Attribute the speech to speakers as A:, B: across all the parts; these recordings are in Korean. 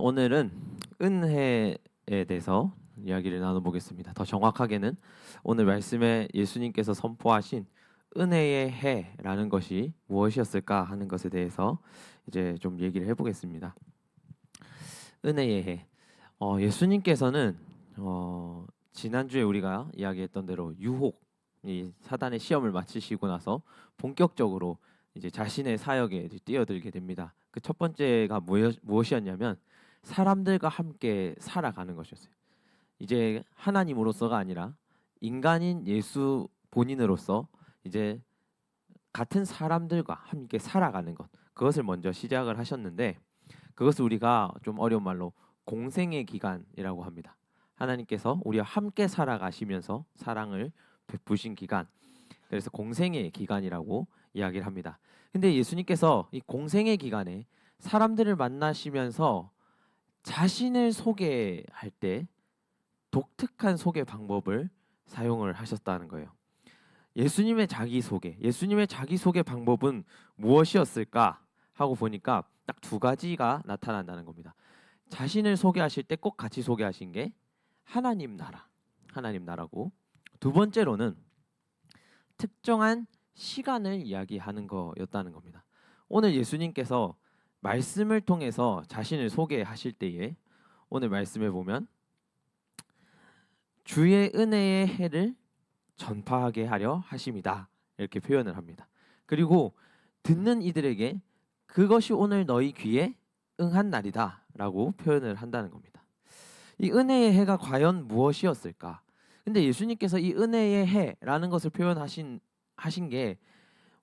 A: 오늘은 은혜에 대해서 이야기를 나눠보겠습니다. 더 정확하게는 오늘 말씀에 예수님께서 선포하신 은혜의 해라는 것이 무엇이었을까 하는 것에 대해서 이제 좀 얘기를 해보겠습니다. 은혜의 해. 예수님께서는 지난주에 우리가 이야기했던 대로 유혹, 이 사단의 시험을 마치시고 나서 본격적으로 이제 자신의 사역에 이제 뛰어들게 됩니다. 그 첫 번째가 무엇이었냐면 사람들과 함께 살아가는 것이었어요. 이제 하나님으로서가 아니라 인간인 예수 본인으로서 이제 같은 사람들과 함께 살아가는 것, 그것을 먼저 시작을 하셨는데, 그것을 우리가 좀 어려운 말로 공생의 기간이라고 합니다. 하나님께서 우리와 함께 살아가시면서 사랑을 베푸신 기간, 그래서 공생의 기간이라고 이야기를 합니다. 근데 예수님께서 이 공생의 기간에 사람들을 만나시면서 자신을 소개할 때 독특한 소개 방법을 사용을 하셨다는 거예요. 예수님의 자기소개 방법은 무엇이었을까 하고 보니까 딱 두 가지가 나타난다는 겁니다. 자신을 소개하실 때 꼭 같이 소개하신 게 하나님 나라고, 두 번째로는 특정한 시간을 이야기하는 거였다는 겁니다. 오늘 예수님께서 말씀을 통해서 자신을 소개하실 때에 오늘 말씀에 보면 주의 은혜의 해를 전파하게 하려 하심이다, 이렇게 표현을 합니다. 그리고 듣는 이들에게 그것이 오늘 너희 귀에 응한 날이다 라고 표현을 한다는 겁니다. 이 은혜의 해가 과연 무엇이었을까? 근데 예수님께서 이 은혜의 해라는 것을 하신 게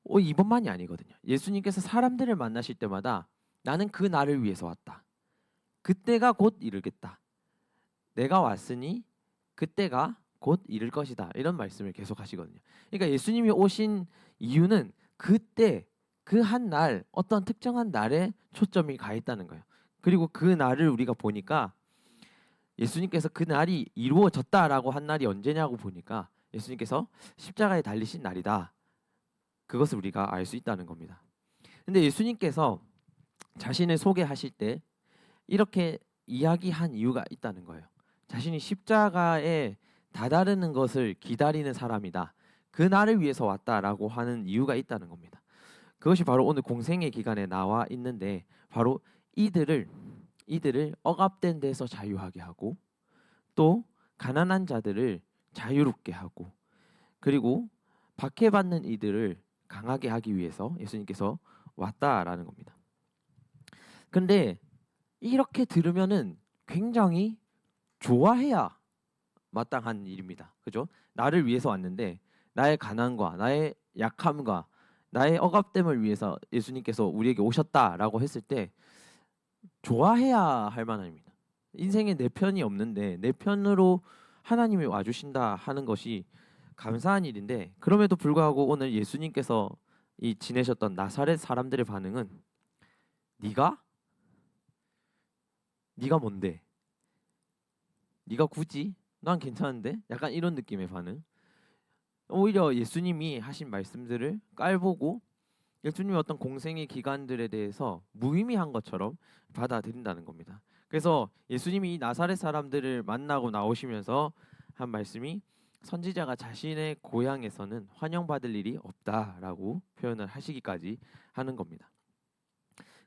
A: 이번만이 아니거든요. 예수님께서 사람들을 만나실 때마다 나는 그 날을 위해서 왔다. 그때가 곧 이르겠다. 내가 왔으니 그때가 곧 이를 것이다. 이런 말씀을 계속 하시거든요. 그러니까 예수님이 오신 이유는 그때 그 한 날, 어떤 특정한 날에 초점이 가 있다는 거예요. 그리고 그 날을 우리가 보니까 예수님께서 그 날이 이루어졌다라고 한 날이 언제냐고 보니까 예수님께서 십자가에 달리신 날이다. 그것을 우리가 알 수 있다는 겁니다. 근데 예수님께서 자신을 소개하실 때 이렇게 이야기한 이유가 있다는 거예요. 자신이 십자가에 다다르는 것을 기다리는 사람이다. 그 날을 위해서 왔다라고 하는 이유가 있다는 겁니다. 그것이 바로 오늘 공생의 기간에 나와 있는데, 바로 이들을 억압된 데서 자유하게 하고, 또 가난한 자들을 자유롭게 하고, 그리고 박해받는 이들을 강하게 하기 위해서 예수님께서 왔다라는 겁니다. 근데 이렇게 들으면은 굉장히 좋아해야 마땅한 일입니다. 그죠? 나를 위해서 왔는데 나의 가난과 나의 약함과 나의 억압됨을 위해서 예수님께서 우리에게 오셨다라고 했을 때 좋아해야 할 만합니다. 인생에 내 편이 없는데 내 편으로 하나님이 와주신다 하는 것이 감사한 일인데, 그럼에도 불구하고 오늘 예수님께서 이 지내셨던 나사렛 사람들의 반응은 네가? 네가 뭔데? 네가 굳이? 난 괜찮은데? 약간 이런 느낌의 반응. 오히려 예수님이 하신 말씀들을 깔보고 예수님의 어떤 공생의 기간들에 대해서 무의미한 것처럼 받아들인다는 겁니다. 그래서 예수님이 이 나사렛 사람들을 만나고 나오시면서 한 말씀이 선지자가 자신의 고향에서는 환영받을 일이 없다라고 표현을 하시기까지 하는 겁니다.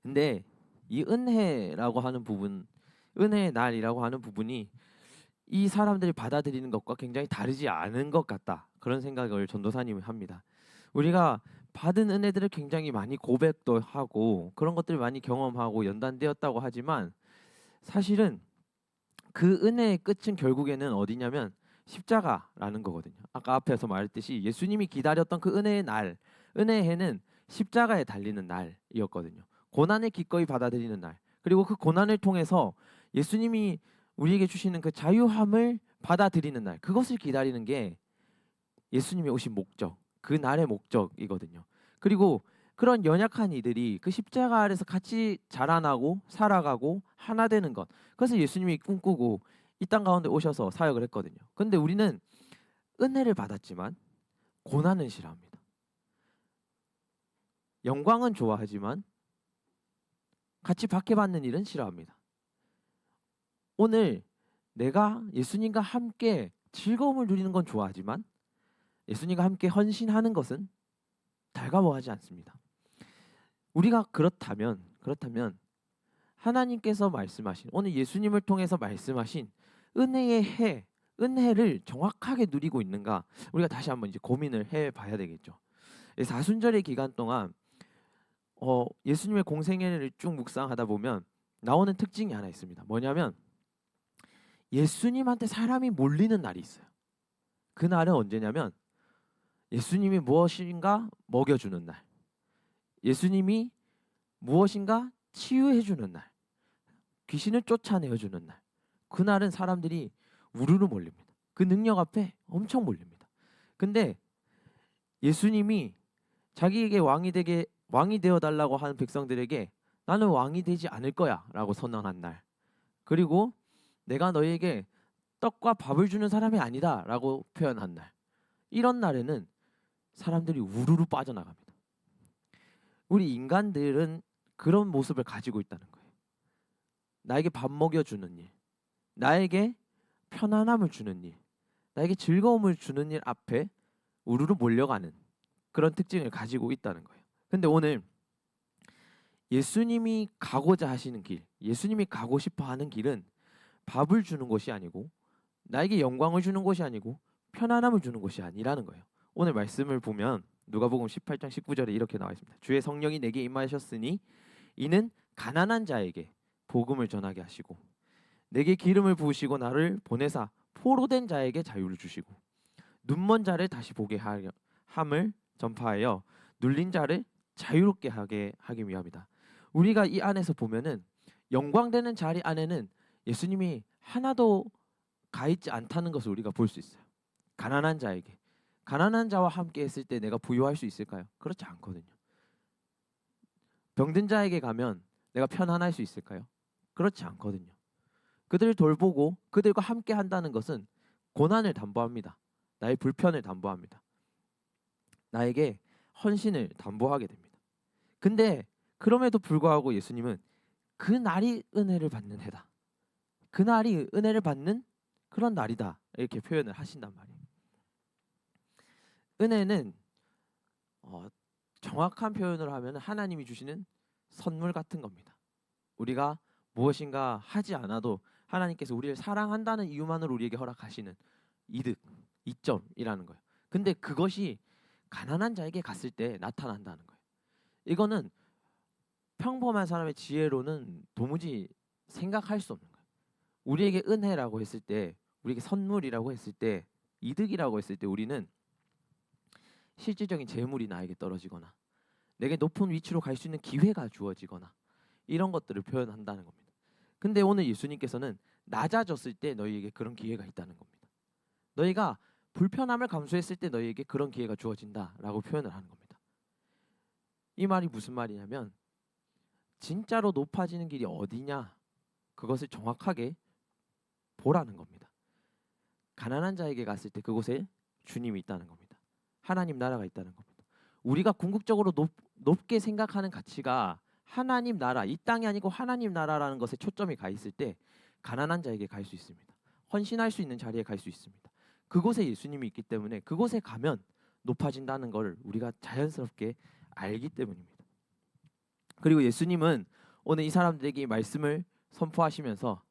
A: 근데 이 은혜의 날이라고 하는 부분이 이 사람들이 받아들이는 것과 굉장히 다르지 않은 것 같다, 그런 생각을 전도사님이 합니다. 우리가 받은 은혜들을 굉장히 많이 고백도 하고 그런 것들을 많이 경험하고 연단되었다고 하지만, 사실은 그 은혜의 끝은 결국에는 어디냐면 십자가라는 거거든요. 아까 앞에서 말했듯이 예수님이 기다렸던 그 은혜의 해는 십자가에 달리는 날이었거든요. 고난을 기꺼이 받아들이는 날, 그리고 그 고난을 통해서 예수님이 우리에게 주시는 그 자유함을 받아들이는 날, 그것을 기다리는 게 예수님이 오신 목적, 그 날의 목적이거든요. 그리고 그런 연약한 이들이 그 십자가 아래서 같이 자라나고 살아가고 하나 되는 것, 그것을 예수님이 꿈꾸고 이 땅 가운데 오셔서 사역을 했거든요. 근데 우리는 은혜를 받았지만 고난은 싫어합니다. 영광은 좋아하지만 같이 박해받는 일은 싫어합니다. 오늘 내가 예수님과 함께 즐거움을 누리는 건 좋아하지만 예수님과 함께 헌신하는 것은 달가워하지 않습니다. 우리가 그렇다면 하나님께서 말씀하신 오늘 예수님을 통해서 말씀하신 은혜의 해, 은혜를 정확하게 누리고 있는가 우리가 다시 한번 이제 고민을 해봐야 되겠죠. 사순절의 기간 동안 예수님의 공생애를 쭉 묵상하다 보면 나오는 특징이 하나 있습니다. 뭐냐면 예수님한테 사람이 몰리는 날이 있어요. 그 날은 언제냐면 예수님이 무엇인가 먹여주는 날, 예수님이 무엇인가 치유해주는 날, 귀신을 쫓아내어주는 날. 그날은 사람들이 우르르 몰립니다. 그 능력 앞에 엄청 몰립니다. 근데 예수님이 자기에게 왕이 되어 달라고 하는 백성들에게 나는 왕이 되지 않을 거야라고 선언한 날, 그리고 내가 너희에게 떡과 밥을 주는 사람이 아니다라고 표현한 날, 이런 날에는 사람들이 우르르 빠져나갑니다. 우리 인간들은 그런 모습을 가지고 있다는 거예요. 나에게 밥 먹여주는 일, 나에게 편안함을 주는 일, 나에게 즐거움을 주는 일 앞에 우르르 몰려가는 그런 특징을 가지고 있다는 거예요. 근데 오늘 예수님이 가고자 하시는 길, 예수님이 가고 싶어 하는 길은 밥을 주는 것이 아니고 나에게 영광을 주는 것이 아니고 편안함을 주는 것이 아니라는 거예요. 오늘 말씀을 보면 누가복음 18장 19절에 이렇게 나와 있습니다. 주의 성령이 내게 임하셨으니 이는 가난한 자에게 복음을 전하게 하시고 내게 기름을 부으시고 나를 보내사 포로된 자에게 자유를 주시고 눈먼 자를 다시 보게 함을 전파하여 눌린 자를 자유롭게 하기 위함이다. 우리가 이 안에서 보면은 영광되는 자리 안에는 예수님이 하나도 가 있지 않다는 것을 우리가 볼 수 있어요. 가난한 자와 함께 했을 때 내가 부유할 수 있을까요? 그렇지 않거든요. 병든 자에게 가면 내가 편안할 수 있을까요? 그렇지 않거든요. 그들을 돌보고 그들과 함께 한다는 것은 고난을 담보합니다. 나의 불편을 담보합니다. 나에게 헌신을 담보하게 됩니다. 근데 그럼에도 불구하고 예수님은 그 날이 은혜를 받는 해다, 그 날이 은혜를 받는 그런 날이다, 이렇게 표현을 하신단 말이에요. 은혜는 정확한 표현을 하면 하나님이 주시는 선물 같은 겁니다. 우리가 무엇인가 하지 않아도 하나님께서 우리를 사랑한다는 이유만으로 우리에게 허락하시는 이득, 이점이라는 거예요. 근데 그것이 가난한 자에게 갔을 때 나타난다는 거예요. 이거는 평범한 사람의 지혜로는 도무지 생각할 수 없는 거예요. 우리에게 은혜라고 했을 때, 우리에게 선물이라고 했을 때, 이득이라고 했을 때 우리는 실질적인 재물이 나에게 떨어지거나 내게 높은 위치로 갈 수 있는 기회가 주어지거나 이런 것들을 표현한다는 겁니다. 근데 오늘 예수님께서는 낮아졌을 때 너희에게 그런 기회가 있다는 겁니다. 너희가 불편함을 감수했을 때 너희에게 그런 기회가 주어진다라고 표현을 하는 겁니다. 이 말이 무슨 말이냐면 진짜로 높아지는 길이 어디냐, 그것을 정확하게 보라는 겁니다. 가난한 자에게 갔을 때 그곳에 주님이 있다는 겁니다. 하나님 나라가 있다는 겁니다. 우리가 궁극적으로 높게 생각하는 가치가 하나님 나라, 이 땅이 아니고 하나님 나라라는 것에 초점이 가 있을 때 가난한 자에게 갈 수 있습니다. 헌신할 수 있는 자리에 갈 수 있습니다. 그곳에 예수님이 있기 때문에 그곳에 가면 높아진다는 걸 우리가 자연스럽게 알기 때문입니다. 그리고 예수님은 오늘 이 사람들에게 이 말씀을 선포하시면서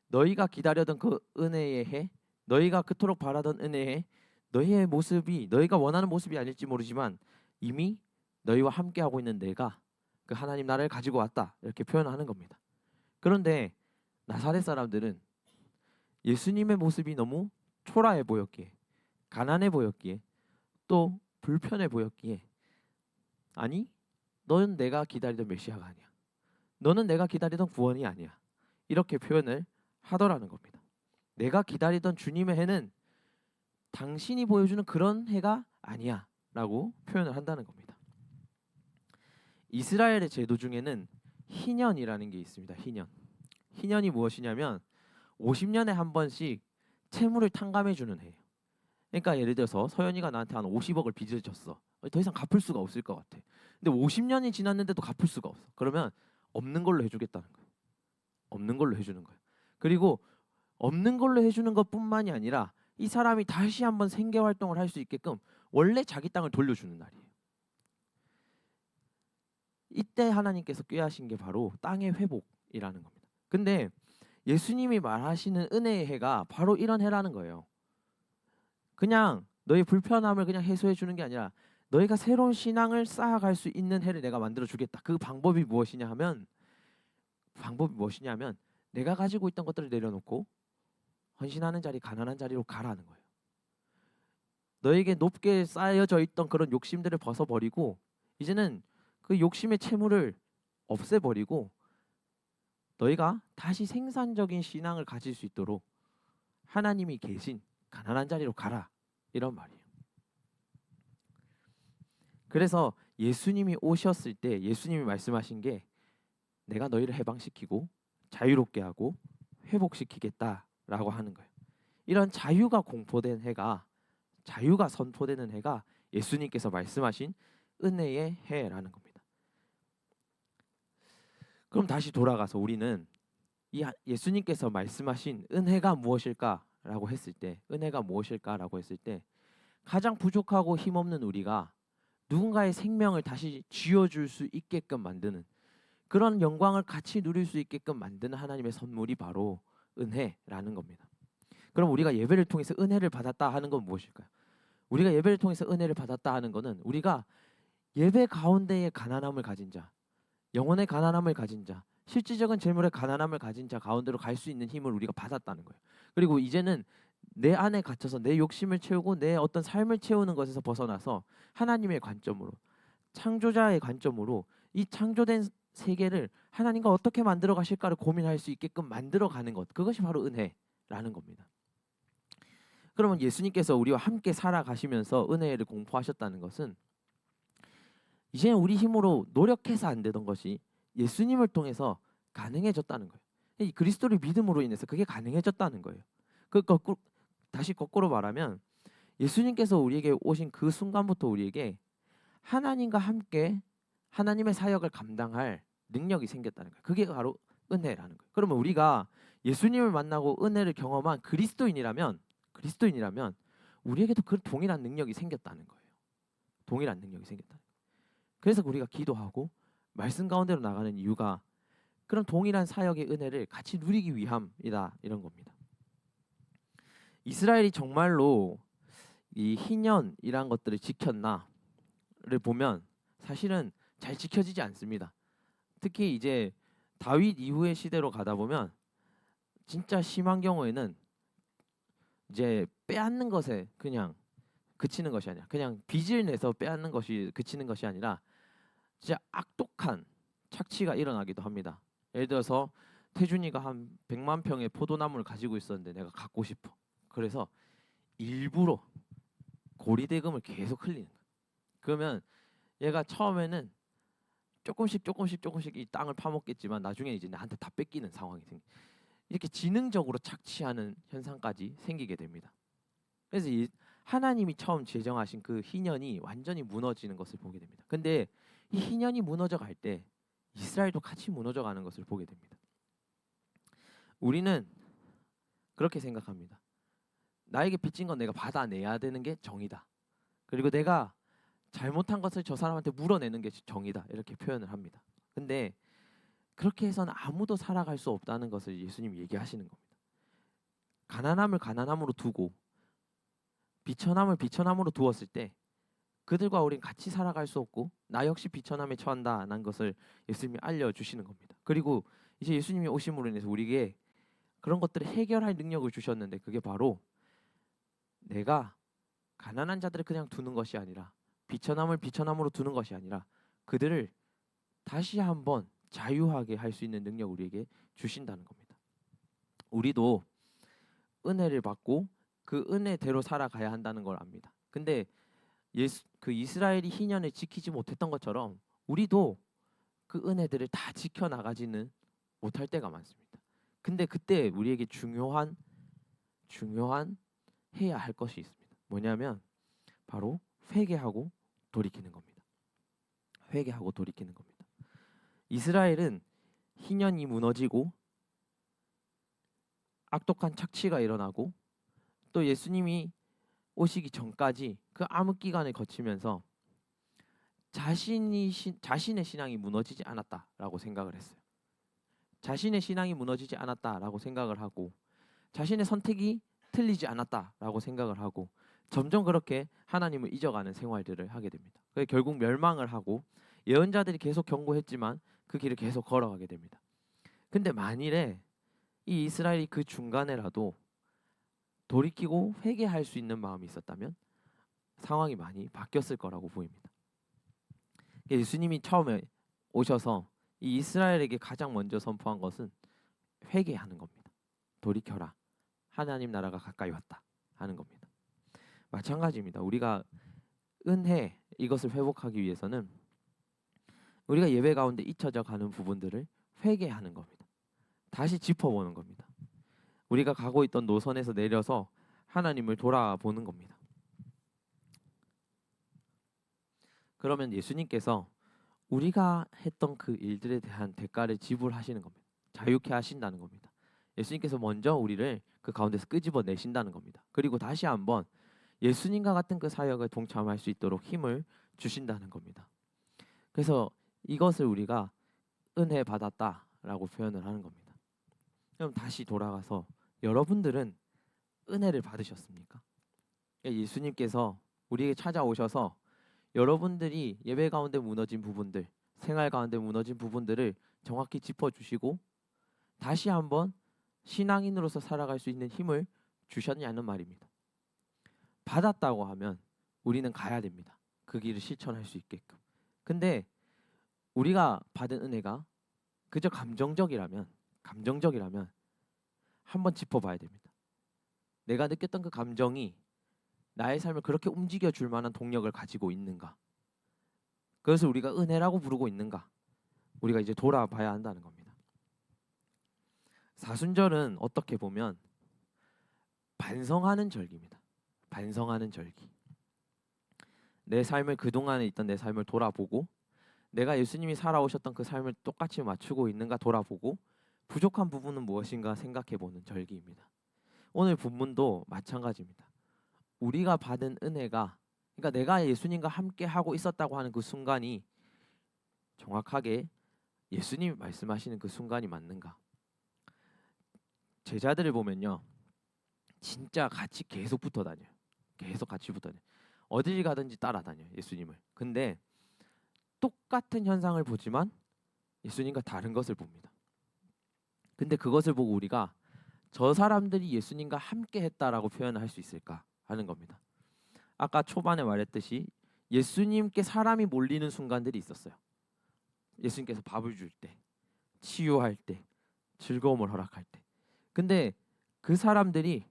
A: 너희가 기다려던 그 은혜의 해, 너희가 그토록 바라던 은혜의 해, 너희의 모습이 너희가 원하는 모습이 아닐지 모르지만 이미 너희와 함께하고 있는 내가 그 하나님 나라를 가지고 왔다, 이렇게 표현하는 겁니다. 그런데 나사렛 사람들은 예수님의 모습이 너무 초라해 보였기에, 가난해 보였기에, 또 불편해 보였기에 아니, 너는 내가 기다리던 메시아가 아니야, 너는 내가 기다리던 구원이 아니야, 이렇게 표현을 하더라는 겁니다. 내가 기다리던 주님의 해는 당신이 보여주는 그런 해가 아니야 라고 표현을 한다는 겁니다. 이스라엘의 제도 중에는 희년이라는 게 있습니다. 희년이 무엇이냐면 50년에 한 번씩 채무를 탕감해 주는 해예요. 그러니까 예를 들어서 서연이가 나한테 한 50억을 빚을 졌어. 더 이상 갚을 수가 없을 것 같아. 근데 50년이 지났는데도 갚을 수가 없어. 그러면 없는 걸로 해주겠다는 거예요. 없는 걸로 해주는 거예요. 그리고 없는 걸로 해주는 것뿐만이 아니라 이 사람이 다시 한번 생계 활동을 할 수 있게끔 원래 자기 땅을 돌려주는 날이에요. 이때 하나님께서 꾀하신 게 바로 땅의 회복이라는 겁니다. 근데 예수님이 말하시는 은혜의 해가 바로 이런 해라는 거예요. 그냥 너의 불편함을 그냥 해소해 주는 게 아니라 너희가 새로운 신앙을 쌓아갈 수 있는 해를 내가 만들어 주겠다. 그 방법이 무엇이냐면 내가 가지고 있던 것들을 내려놓고 헌신하는 자리, 가난한 자리로 가라는 거예요. 너에게 높게 쌓여져 있던 그런 욕심들을 벗어버리고 이제는 그 욕심의 채무를 없애버리고 너희가 다시 생산적인 신앙을 가질 수 있도록 하나님이 계신 가난한 자리로 가라, 이런 말이에요. 그래서 예수님이 오셨을 때 예수님이 말씀하신 게 내가 너희를 해방시키고 자유롭게 하고 회복시키겠다라고 하는 거예요. 이런 자유가 공포된 해가, 자유가 선포되는 해가 예수님께서 말씀하신 은혜의 해라는 겁니다. 그럼 다시 돌아가서 우리는 이 예수님께서 말씀하신 은혜가 무엇일까라고 했을 때, 은혜가 무엇일까라고 했을 때 가장 부족하고 힘없는 우리가 누군가의 생명을 다시 쥐어줄 수 있게끔 만드는, 그런 영광을 같이 누릴 수 있게끔 만드는 하나님의 선물이 바로 은혜라는 겁니다. 그럼 우리가 예배를 통해서 은혜를 받았다 하는 건 무엇일까요? 우리가 예배를 통해서 은혜를 받았다 하는 것은 우리가 예배 가운데에 가난함을 가진 자, 영혼의 가난함을 가진 자, 실질적인 재물의 가난함을 가진 자 가운데로 갈 수 있는 힘을 우리가 받았다는 거예요. 그리고 이제는 내 안에 갇혀서 내 욕심을 채우고 내 어떤 삶을 채우는 것에서 벗어나서 하나님의 관점으로, 창조자의 관점으로 이 창조된 세계를 하나님과 어떻게 만들어 가실까를 고민할 수 있게끔 만들어 가는 것, 그것이 바로 은혜라는 겁니다. 그러면 예수님께서 우리와 함께 살아가시면서 은혜를 공포하셨다는 것은 이제 우리 힘으로 노력해서 안 되던 것이 예수님을 통해서 가능해졌다는 거예요. 이 그리스도를 믿음으로 인해서 그게 가능해졌다는 거예요. 다시 거꾸로 말하면 예수님께서 우리에게 오신 그 순간부터 우리에게 하나님과 함께 하나님의 사역을 감당할 능력이 생겼다는 거예요. 그게 바로 은혜라는 거예요. 그러면 우리가 예수님을 만나고 은혜를 경험한 그리스도인이라면 우리에게도 그 동일한 능력이 생겼다는 거예요. 동일한 능력이 생겼다는 거예요. 그래서 우리가 기도하고 말씀 가운데로 나가는 이유가 그런 동일한 사역의 은혜를 같이 누리기 위함이다, 이런 겁니다. 이스라엘이 정말로 이 희년이란 것들을 지켰나를 보면 사실은 잘 지켜지지 않습니다. 특히 이제 다윗 이후의 시대로 가다 보면 진짜 심한 경우에는 이제 빼앗는 것에 그냥 그치는 것이 아니라, 그냥 빚을 내서 빼앗는 것이 그치는 것이 아니라 진짜 악독한 착취가 일어나기도 합니다. 예를 들어서 태준이가 한 100만 평의 포도나무를 가지고 있었는데 내가 갖고 싶어. 그래서 일부러 고리대금을 계속 흘리는 거야. 그러면 얘가 처음에는 조금씩 이 땅을 파먹겠지만 나중에 이제 나한테 다 뺏기는 상황이 생겨. 이렇게 지능적으로 착취하는 현상까지 생기게 됩니다. 그래서 하나님이 처음 제정하신 그 희년이 완전히 무너지는 것을 보게 됩니다. 근데 이 희년이 무너져 갈 때 이스라엘도 같이 무너져 가는 것을 보게 됩니다. 우리는 그렇게 생각합니다. 나에게 빚진 건 내가 받아내야 되는 게 정이다. 그리고 내가 잘못한 것을 저 사람한테 물어내는 게 정이다, 이렇게 표현을 합니다. 근데 그렇게 해서는 아무도 살아갈 수 없다는 것을 예수님이 얘기하시는 겁니다. 가난함을 가난함으로 두고 비천함을 비천함으로 두었을 때 그들과 우린 같이 살아갈 수 없고 나 역시 비천함에 처한다는 것을 예수님이 알려주시는 겁니다. 그리고 이제 예수님이 오심으로 인해서 우리에게 그런 것들을 해결할 능력을 주셨는데 그게 바로 내가 가난한 자들을 그냥 두는 것이 아니라 비천함을 비천함으로 두는 것이 아니라 그들을 다시 한번 자유하게 할 수 있는 능력을 우리에게 주신다는 겁니다. 우리도 은혜를 받고 그 은혜대로 살아가야 한다는 걸 압니다. 근데 그 이스라엘이 희년을 지키지 못했던 것처럼 우리도 그 은혜들을 다 지켜나가지는 못할 때가 많습니다. 근데 그때 우리에게 중요한 해야 할 것이 있습니다. 뭐냐면 바로 회개하고 돌이키는 겁니다. 회개하고 돌이키는 겁니다. 이스라엘은 희년이 무너지고 악독한 착취가 일어나고 또 예수님이 오시기 전까지 그 암흑 기간을 거치면서 자신의 신앙이 무너지지 않았다라고 생각을 했어요. 자신의 신앙이 무너지지 않았다라고 생각을 하고 자신의 선택이 틀리지 않았다라고 생각을 하고 점점 그렇게 하나님을 잊어가는 생활들을 하게 됩니다. 그래서 결국 멸망을 하고 예언자들이 계속 경고했지만 그 길을 계속 걸어가게 됩니다. 근데 만일에 이 이스라엘이 그 중간에라도 돌이키고 회개할 수 있는 마음이 있었다면 상황이 많이 바뀌었을 거라고 보입니다. 예수님이 처음에 오셔서 이 이스라엘에게 가장 먼저 선포한 것은 회개하는 겁니다. 돌이켜라. 하나님 나라가 가까이 왔다 하는 겁니다. 마찬가지입니다. 우리가 은혜 이것을 회복하기 위해서는 우리가 예배 가운데 잊혀져 가는 부분들을 회개하는 겁니다. 다시 짚어보는 겁니다. 우리가 가고 있던 노선에서 내려서 하나님을 돌아보는 겁니다. 그러면 예수님께서 우리가 했던 그 일들에 대한 대가를 지불하시는 겁니다. 자유케 하신다는 겁니다. 예수님께서 먼저 우리를 그 가운데서 끄집어 내신다는 겁니다. 그리고 다시 한번 예수님과 같은 그 사역을 동참할 수 있도록 힘을 주신다는 겁니다. 그래서 이것을 우리가 은혜 받았다라고 표현을 하는 겁니다. 그럼 다시 돌아가서 여러분들은 은혜를 받으셨습니까? 예수님께서 우리에게 찾아오셔서 여러분들이 예배 가운데 무너진 부분들, 생활 가운데 무너진 부분들을 정확히 짚어주시고 다시 한번 신앙인으로서 살아갈 수 있는 힘을 주셨냐는 말입니다. 받았다고 하면 우리는 가야 됩니다. 그 길을 실천할 수 있게끔. 근데 우리가 받은 은혜가 그저 감정적이라면 한번 짚어봐야 됩니다. 내가 느꼈던 그 감정이 나의 삶을 그렇게 움직여 줄 만한 동력을 가지고 있는가? 그것을 우리가 은혜라고 부르고 있는가? 우리가 이제 돌아봐야 한다는 겁니다. 사순절은 어떻게 보면 반성하는 절기입니다. 반성하는 절기. 내 삶을 그동안에 있던 내 삶을 돌아보고 내가 예수님이 살아오셨던 그 삶을 똑같이 맞추고 있는가 돌아보고 부족한 부분은 무엇인가 생각해보는 절기입니다. 오늘 본문도 마찬가지입니다. 우리가 받은 은혜가 그러니까 내가 예수님과 함께 하고 있었다고 하는 그 순간이 정확하게 예수님이 말씀하시는 그 순간이 맞는가? 제자들을 보면요. 진짜 같이 계속 붙어 다녀요. 계속 같이 붙어 다녀요. 어딜 가든지 따라다녀요. 예수님을. 근데 똑같은 현상을 보지만 예수님과 다른 것을 봅니다. 근데 그것을 보고 우리가 저 사람들이 예수님과 함께 했다라고 표현을 할 수 있을까 하는 겁니다. 아까 초반에 말했듯이 예수님께 사람이 몰리는 순간들이 있었어요. 예수님께서 밥을 줄 때, 치유할 때, 즐거움을 허락할 때. 근데 그 사람들이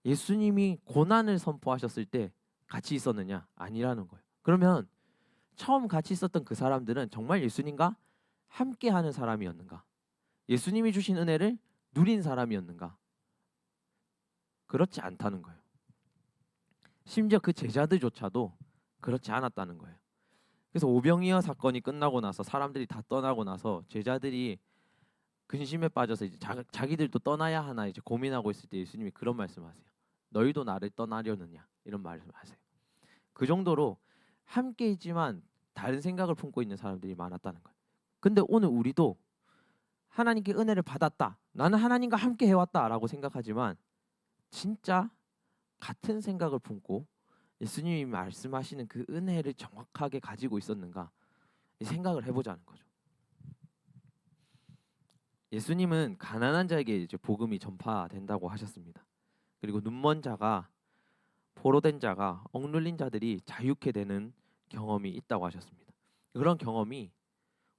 A: 예수님이 고난을 선포하셨을 때 같이 있었느냐? 아니라는 거예요. 그러면 처음 같이 있었던 그 사람들은 정말 예수님과 함께하는 사람이었는가? 예수님이 주신 은혜를 누린 사람이었는가? 그렇지 않다는 거예요. 심지어 그 제자들조차도 그렇지 않았다는 거예요. 그래서 오병이어 사건이 끝나고 나서 사람들이 다 떠나고 나서 제자들이 근심에 빠져서 이제 자기들도 떠나야 하나 이제 고민하고 있을 때 예수님이 그런 말씀하세요. 너희도 나를 떠나려느냐 이런 말씀하세요. 그 정도로 함께 있지만 다른 생각을 품고 있는 사람들이 많았다는 거예요. 근데 오늘 우리도 하나님께 은혜를 받았다. 나는 하나님과 함께 해왔다라고 생각하지만 진짜 같은 생각을 품고 예수님이 말씀하시는 그 은혜를 정확하게 가지고 있었는가 생각을 해보자는 거죠. 예수님은 가난한 자에게 이제 복음이 전파된다고 하셨습니다. 그리고 눈먼 자가 포로된 자가 억눌린 자들이 자유케 되는 경험이 있다고 하셨습니다. 그런 경험이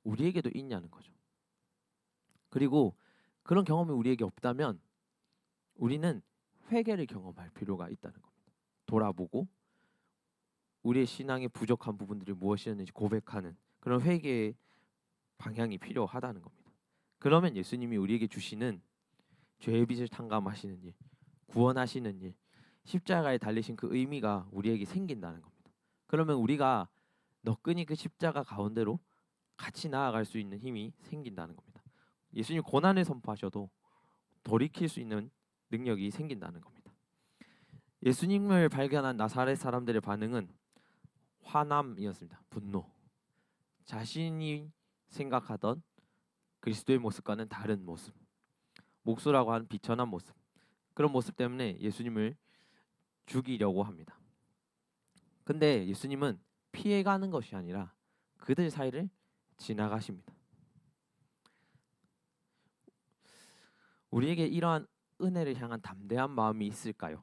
A: 우리에게도 있냐는 거죠. 그리고 그런 경험이 우리에게 없다면 우리는 회개를 경험할 필요가 있다는 겁니다. 돌아보고 우리의 신앙의 부족한 부분들이 무엇이었는지 고백하는 그런 회개의 방향이 필요하다는 겁니다. 그러면 예수님이 우리에게 주시는 죄의 빚을 탕감하시는 일, 구원하시는 일, 십자가에 달리신 그 의미가 우리에게 생긴다는 겁니다. 그러면 우리가 너끈히 그 십자가 가운데로 같이 나아갈 수 있는 힘이 생긴다는 겁니다. 예수님 고난을 선포하셔도 돌이킬 수 있는 능력이 생긴다는 겁니다. 예수님을 발견한 나사렛 사람들의 반응은 화남이었습니다. 분노. 자신이 생각하던 그리스도의 모습과는 다른 모습, 목수라고 하는 비천한 모습, 그런 모습 때문에 예수님을 죽이려고 합니다. 근데 예수님은 피해가는 것이 아니라 그들 사이를 지나가십니다. 우리에게 이러한 은혜를 향한 담대한 마음이 있을까요?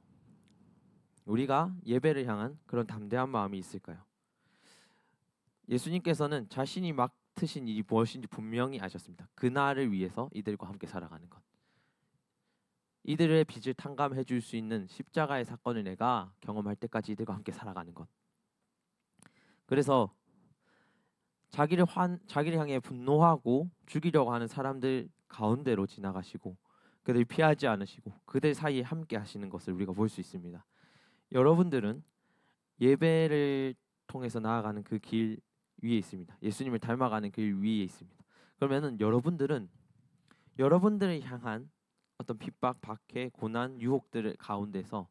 A: 우리가 예배를 향한 그런 담대한 마음이 있을까요? 예수님께서는 자신이 맡으신 일이 무엇인지 분명히 아셨습니다. 그날을 위해서 이들과 함께 살아가는 것. 이들의 빚을 탕감해 줄 수 있는 십자가의 사건을 내가 경험할 때까지 이들과 함께 살아가는 것. 그래서 자기를 향해 분노하고 죽이려고 하는 사람들 가운데로 지나가시고 그들 피하지 않으시고 그들 사이에 함께 하시는 것을 우리가 볼 수 있습니다. 여러분들은 예배를 통해서 나아가는 그 길 위에 있습니다. 예수님을 닮아가는 길 위에 있습니다. 그러면은 여러분들은 여러분들을 향한 어떤 핍박, 박해, 고난, 유혹들 가운데서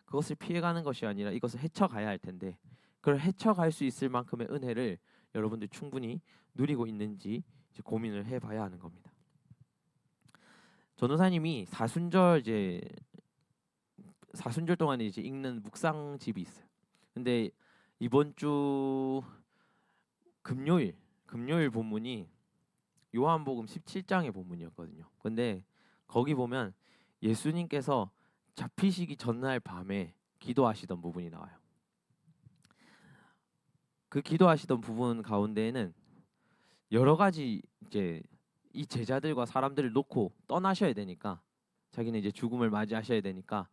A: 그것을 피해가는 것이 아니라 이것을 헤쳐가야 할 텐데 그걸 헤쳐갈 수 있을 만큼의 은혜를 여러분들 충분히 누리고 있는지 이제 고민을 해봐야 하는 겁니다. 전도사님이 사순절 동안에 이제 읽는 묵상집이 있어요. 근데 이번 주 금요일 본문이 요한복음 17장의 본문이었거든요. 근데 거기 보면 예수님께서 잡히시기 전날 밤에 기도하시던 부분이 나와요. 그 기도하시던 부분 가운데에는 여러 가지 이제 이 제자들과 사람들을 놓고 떠나셔야 되니까 자기는 이제 죽음을 맞이하셔야 되니까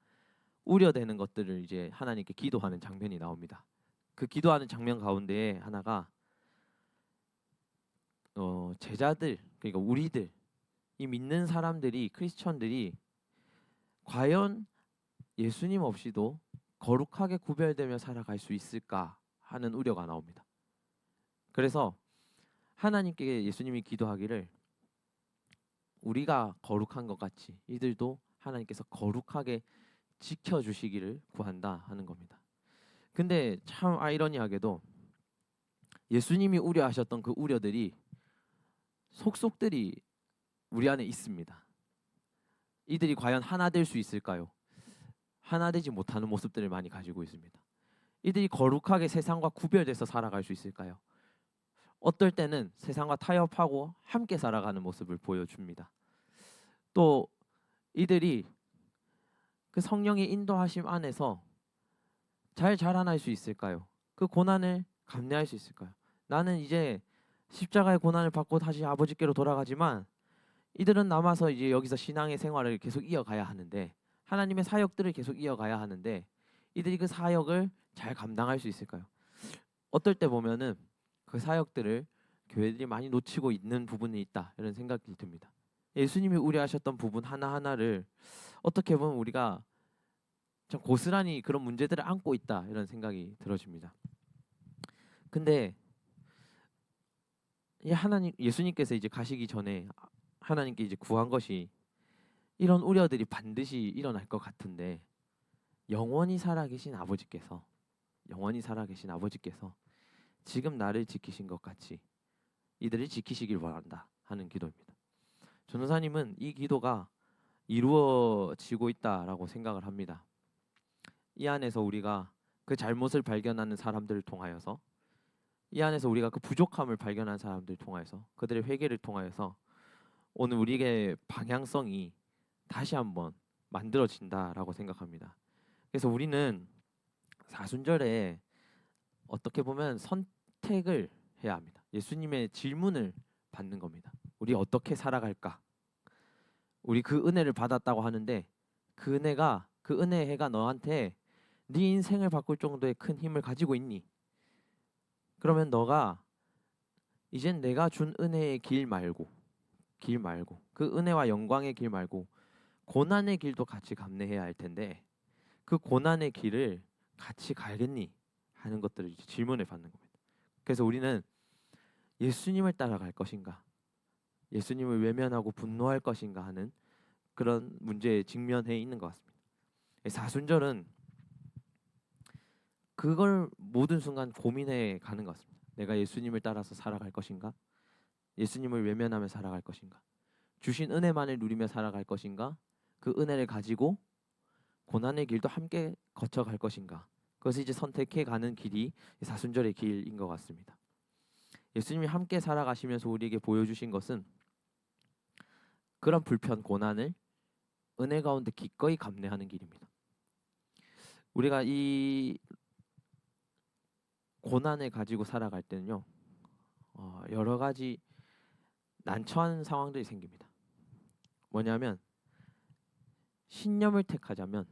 A: 우려되는 것들을 이제 하나님께 기도하는 장면이 나옵니다. 그 기도하는 장면 가운데에 하나가 제자들 그러니까 우리들 이 믿는 사람들이 크리스천들이 과연 예수님 없이도 거룩하게 구별되며 살아갈 수 있을까 하는 우려가 나옵니다. 그래서 하나님께 예수님이 기도하기를 우리가 거룩한 것 같이 이들도 하나님께서 거룩하게 지켜주시기를 구한다 하는 겁니다. 근데 참 아이러니하게도 예수님이 우려하셨던 그 우려들이 속속들이 우리 안에 있습니다. 이들이 과연 하나 될 수 있을까요? 하나 되지 못하는 모습들을 많이 가지고 있습니다. 이들이 거룩하게 세상과 구별돼서 살아갈 수 있을까요? 어떨 때는 세상과 타협하고 함께 살아가는 모습을 보여줍니다. 또 이들이 그 성령의 인도하심 안에서 잘 자라날 수 있을까요? 그 고난을 감내할 수 있을까요? 나는 이제 십자가의 고난을 받고 다시 아버지께로 돌아가지만 이들은 남아서 이제 여기서 신앙의 생활을 계속 이어가야 하는데 하나님의 사역들을 계속 이어가야 하는데 이들이 그 사역을 잘 감당할 수 있을까요? 어떨 때 보면은 그 사역들을 교회들이 많이 놓치고 있는 부분이 있다 이런 생각이 듭니다. 예수님이 우려하셨던 부분 하나하나를 어떻게 보면 우리가 참 고스란히 그런 문제들을 안고 있다 이런 생각이 들어집니다. 근데 이 예수님께서 이제 가시기 전에 하나님께 이제 구한 것이 이런 우려들이 반드시 일어날 것 같은데 영원히 살아계신 아버지께서 지금 나를 지키신 것 같이 이들을 지키시길 바란다 하는 기도입니다. 전도사님은 이 기도가 이루어지고 있다라고 생각을 합니다. 이 안에서 우리가 그 잘못을 발견하는 사람들을 통하여서 이 안에서 우리가 그 부족함을 발견한 사람들을 통하여서 그들의 회개를 통하여서 오늘 우리에게 방향성이 다시 한번 만들어진다라고 생각합니다. 그래서 우리는 사순절에 어떻게 보면 선택을 해야 합니다. 예수님의 질문을 받는 겁니다. 우리 어떻게 살아갈까? 우리 그 은혜를 받았다고 하는데 그 은혜의 해가 너한테 네 인생을 바꿀 정도의 큰 힘을 가지고 있니? 그러면 너가 이젠 내가 준 은혜의 길 말고 그 은혜와 영광의 길 말고 고난의 길도 같이 감내해야 할 텐데 그 고난의 길을 같이 갈겠니? 하는 것들을 이제 질문을 받는 겁니다. 그래서 우리는 예수님을 따라갈 것인가? 예수님을 외면하고 분노할 것인가 하는 그런 문제에 직면해 있는 것 같습니다. 사순절은 그걸 모든 순간 고민해 가는 것 같습니다. 내가 예수님을 따라서 살아갈 것인가? 예수님을 외면하며 살아갈 것인가? 주신 은혜만을 누리며 살아갈 것인가? 그 은혜를 가지고 고난의 길도 함께 거쳐갈 것인가? 그것을 이제 선택해 가는 길이 사순절의 길인 것 같습니다. 예수님이 함께 살아가시면서 우리에게 보여주신 것은 그런 불편, 고난을 은혜 가운데 기꺼이 감내하는 길입니다. 우리가 이 고난을 가지고 살아갈 때는요, 여러 가지 난처한 상황들이 생깁니다. 뭐냐면 신념을 택하자면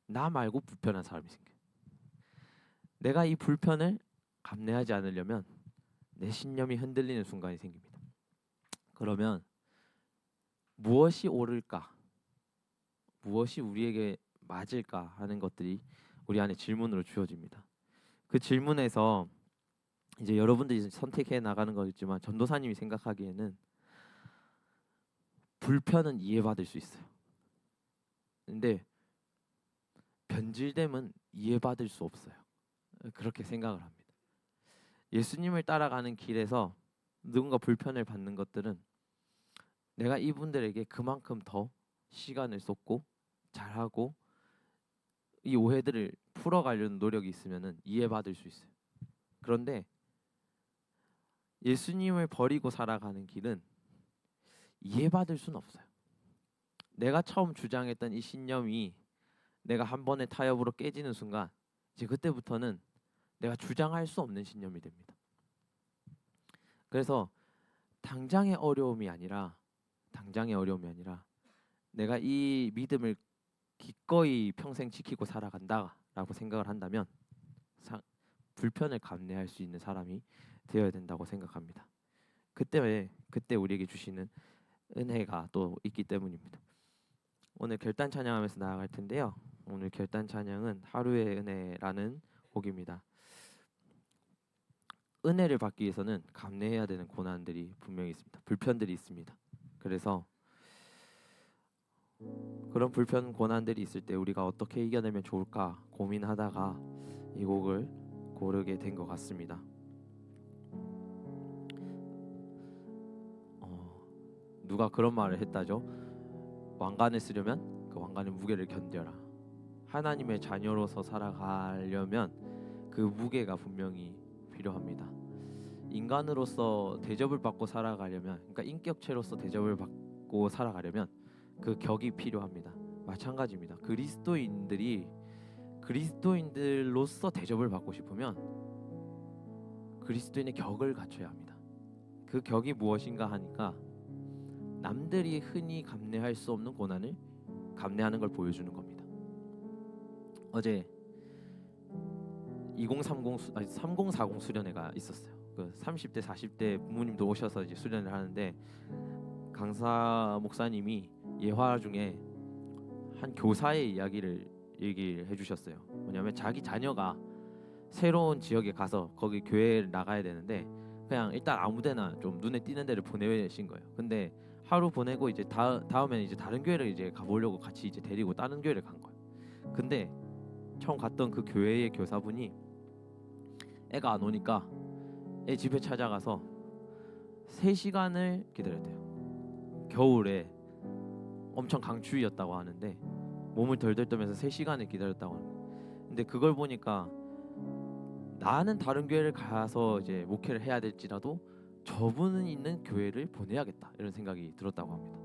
A: 나 말고 불편한 사람이 생겨요. 내가 이 불편을 감내하지 않으려면 내 신념이 흔들리는 순간이 생깁니다. 그러면 무엇이 옳을까? 무엇이 우리에게 맞을까 하는 것들이 우리 안에 질문으로 주어집니다. 그 질문에서 이제 여러분들이 선택해 나가는 거겠지만 전도사님이 생각하기에는 불편은 이해받을 수 있어요. 근데 변질됨은 이해받을 수 없어요. 그렇게 생각을 합니다. 예수님을 따라가는 길에서 누군가 불편을 받는 것들은 내가 이분들에게 그만큼 더 시간을 쏟고 잘하고 이 오해들을 풀어가려는 노력이 있으면은 이해받을 수 있어요. 그런데 예수님을 버리고 살아가는 길은 이해받을 수는 없어요. 내가 처음 주장했던 이 신념이 내가 한 번의 타협으로 깨지는 순간 이제 그때부터는 내가 주장할 수 없는 신념이 됩니다. 그래서 당장의 어려움이 아니라 내가 이 믿음을 기꺼이 평생 지키고 살아간다라고 생각을 한다면 불편을 감내할 수 있는 사람이 되어야 된다고 생각합니다. 그때 우리에게 주시는 은혜가 또 있기 때문입니다. 오늘 결단 찬양하면서 나아갈 텐데요. 오늘 결단 찬양은 하루의 은혜라는 곡입니다. 은혜를 받기 위해서는 감내해야 되는 고난들이 분명히 있습니다. 불편들이 있습니다. 그래서 그런 불편 고난들이 있을 때 우리가 어떻게 이겨내면 좋을까 고민하다가 이 곡을 고르게 된 것 같습니다. 누가 그런 말을 했다죠. 왕관을 쓰려면 그 왕관의 무게를 견뎌라. 하나님의 자녀로서 살아가려면 그 무게가 분명히 필요합니다. 인간으로서 대접을 받고 살아가려면, 그러니까 인격체로서 대접을 받고 살아가려면 그 격이 필요합니다. 마찬가지입니다. 그리스도인들로서 대접을 받고 싶으면 그리스도인의 격을 갖춰야 합니다. 그 격이 무엇인가 하니까 남들이 흔히 감내할 수 없는 고난을 감내하는 걸 보여주는 겁니다. 어제 3040 수련회가 있었어요. 그 30대 40대 부모님도 오셔서 이제 수련을 하는데 강사 목사님이 예화 중에 한 교사의 이야기를 얘기해 주셨어요. 뭐냐면 자기 자녀가 새로운 지역에 가서 거기 교회를 나가야 되는데 그냥 일단 아무데나 좀 눈에 띄는 데를 보내신 거예요. 근데 하루 보내고 이제 다음에는 이제 다른 교회를 이제 가보려고 같이 이제 데리고 다른 교회를 간 거예요. 근데 처음 갔던 그 교회의 교사분이 애가 안 오니까 애 집에 찾아가서 3시간을 기다렸대요. 겨울에 엄청 강추위였다고 하는데 몸을 덜덜 떨면서 3시간을 기다렸다고 하는 거예요. 근데 그걸 보니까 나는 다른 교회를 가서 이제 목회를 해야 될지라도 저분은 있는 교회를 보내야겠다 이런 생각이 들었다고 합니다.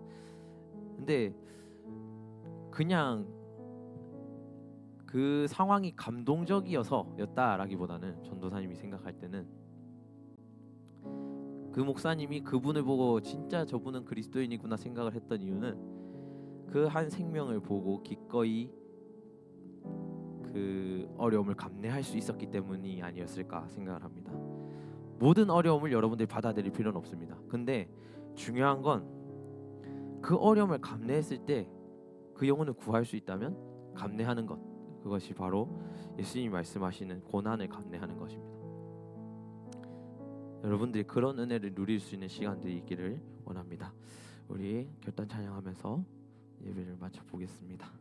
A: 근데 그냥 그 상황이 감동적이어서였다라기보다는 전도사님이 생각할 때는 그 목사님이 그분을 보고 진짜 저분은 그리스도인이구나 생각을 했던 이유는 그 한 생명을 보고 기꺼이 그 어려움을 감내할 수 있었기 때문이 아니었을까 생각을 합니다. 모든 어려움을 여러분들이 받아들일 필요는 없습니다. 근데 중요한 건 그 어려움을 감내했을 때 그 영혼을 구할 수 있다면 감내하는 것, 그것이 바로 예수님이 말씀하시는 고난을 감내하는 것입니다. 여러분들이 그런 은혜를 누릴 수 있는 시간들이 있기를 원합니다. 우리 결단 찬양하면서 예배를 마쳐 보겠습니다.